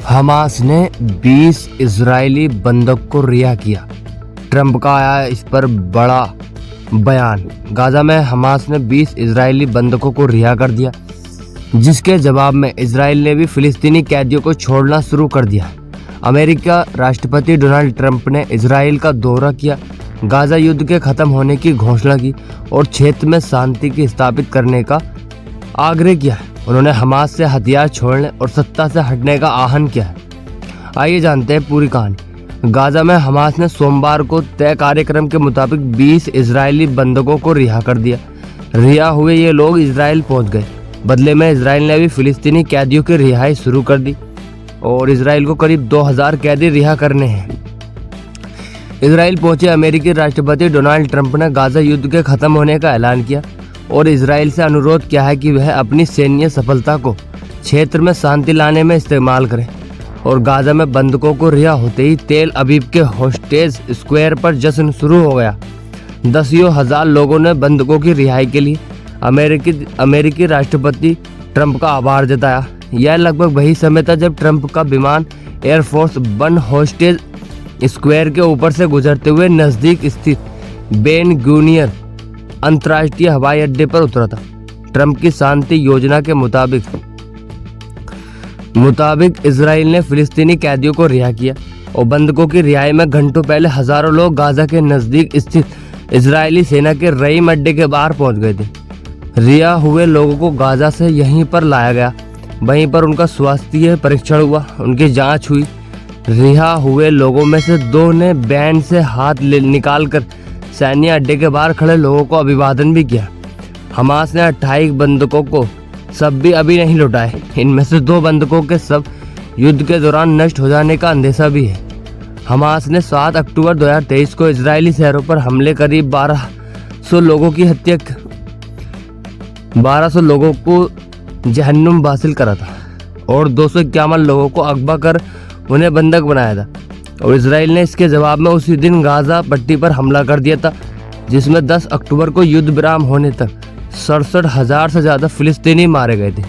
Hamas ने 20 Israeli बंधक को रिहा किया। ट्रंप का आया इस पर बड़ा बयान। गाजा में हमास ने 20 इजरायली बंधकों को रिहा कर दिया, जिसके जवाब में इजराइल ने भी फिलिस्तीनी कैदियों को छोड़ना शुरू कर दिया। अमेरिका राष्ट्रपति डोनाल्ड ट्रंप ने इजराइल का दौरा किया, गाजा युद्ध के खत्म होने की घोषणा की और क्षेत्र में शांति की स्थापित करने का आग्रह किया। उन्होंने हमास से हथियार छोड़ने और सत्ता से हटने का आह्वान किया है। आइए जानते हैं पूरी कहानी। गाजा में हमास ने सोमवार को तय कार्यक्रम के मुताबिक 20 इजरायली बंधकों को रिहा कर दिया। रिहा हुए ये लोग इजराइल पहुंच गए। बदले में इजराइल ने भी फिलिस्तीनी कैदियों की रिहाई शुरू कर दी और इजराइल को करीब 2000 कैदी रिहा करने हैं। इजराइल पहुंचे अमेरिकी राष्ट्रपति डोनाल्ड ट्रंप ने गाजा युद्ध के खत्म होने का ऐलान किया और इजराइल से अनुरोध किया है कि वह अपनी सैन्य सफलता को क्षेत्र में शांति लाने में इस्तेमाल करे। और गाजा में बंधकों को रिहा होते ही तेल अवीव के होस्टेज स्क्वायर पर जश्न शुरू हो गया। दसियों हजार लोगों ने बंधकों की रिहाई के लिए अमेरिकी राष्ट्रपति ट्रंप का आभार जताया। यह लगभग वही समय था जब ट्रंप का विमान एयरफोर्स वन होस्टेज स्क्वायर के ऊपर से गुजरते हुए नजदीक स्थित बेन गुरियन अंतर्राष्ट्रीय हवाई अड्डे पर उतरा था। ट्रंप की शांति योजना के मुताबिक इजराइल ने फिलिस्तीनी कैदियों को रिहा किया और बंधकों की रिहाई में घंटों पहले हजारों लोग गाजा के नजदीक स्थित इजरायली सेना के रहीम अड्डे के बाहर पहुंच गए थे। रिहा हुए लोगों को गाजा से यहीं पर लाया गया, वहीं पर उनका स्वास्थ्य परीक्षण हुआ, उनकी जांच हुई। रिहा हुए लोगों में से 2 ने बैंड से हाथ निकालकर सैन्य अड्डे के बाहर खड़े लोगों को अभिवादन भी किया। हमास ने 28 बंधकों को सब भी अभी नहीं लौटाए। इनमें से 2 बंधकों के सब युद्ध के दौरान नष्ट हो जाने का अंदेशा भी है। हमास ने 7 अक्टूबर 2023 को इजरायली शहरों पर हमले करीब 1200 लोगों को जहन्नुम हासिल करा था और 251 लोगों को अगवा कर उन्हें बंधक बनाया था। और इजराइल ने इसके जवाब में उसी दिन गाजा पट्टी पर हमला कर दिया था, जिसमें 10 अक्टूबर को युद्ध विराम होने तक 67,000 से ज्यादा फिलिस्तीनी मारे गए थे।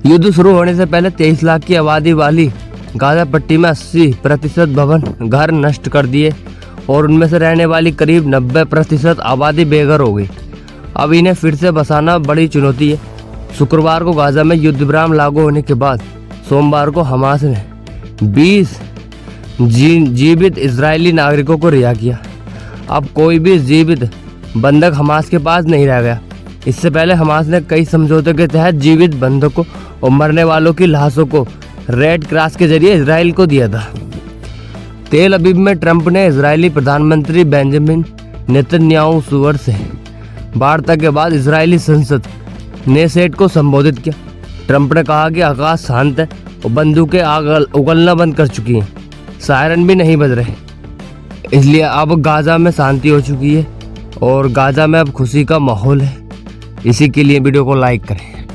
युद्ध शुरू होने से पहले 23 लाख की आबादी वाली गाजा पट्टी में 80% भवन घर नष्ट कर दिए और उनमें से रहने वाली करीब 90% आबादी बेघर हो गई। अब इन्हें फिर से बसाना बड़ी चुनौती है। शुक्रवार को गाजा में युद्ध विराम लागू होने के बाद सोमवार को हमास ने 20 जीवित इजरायली नागरिकों को रिहा किया। अब कोई भी जीवित बंधक हमास के पास नहीं रह गया। इससे पहले हमास ने कई समझौतों के तहत जीवित बंधकों और मरने वालों की लाशों को रेड क्रॉस के जरिए इजराइल को दिया था। तेल अवीव में ट्रंप ने इजरायली प्रधानमंत्री बेंजामिन नेतन्याहू से वार्ता के बाद इजरायली संसद नेसेट को संबोधित किया। ट्रंप ने कहा कि आकाश शांत है और बंदूकें उगलना बंद कर चुकी हैं, सायरन भी नहीं बज रहे। इसलिए अब गाजा में शांति हो चुकी है और गाजा में अब खुशी का माहौल है। इसी के लिए वीडियो को लाइक करें।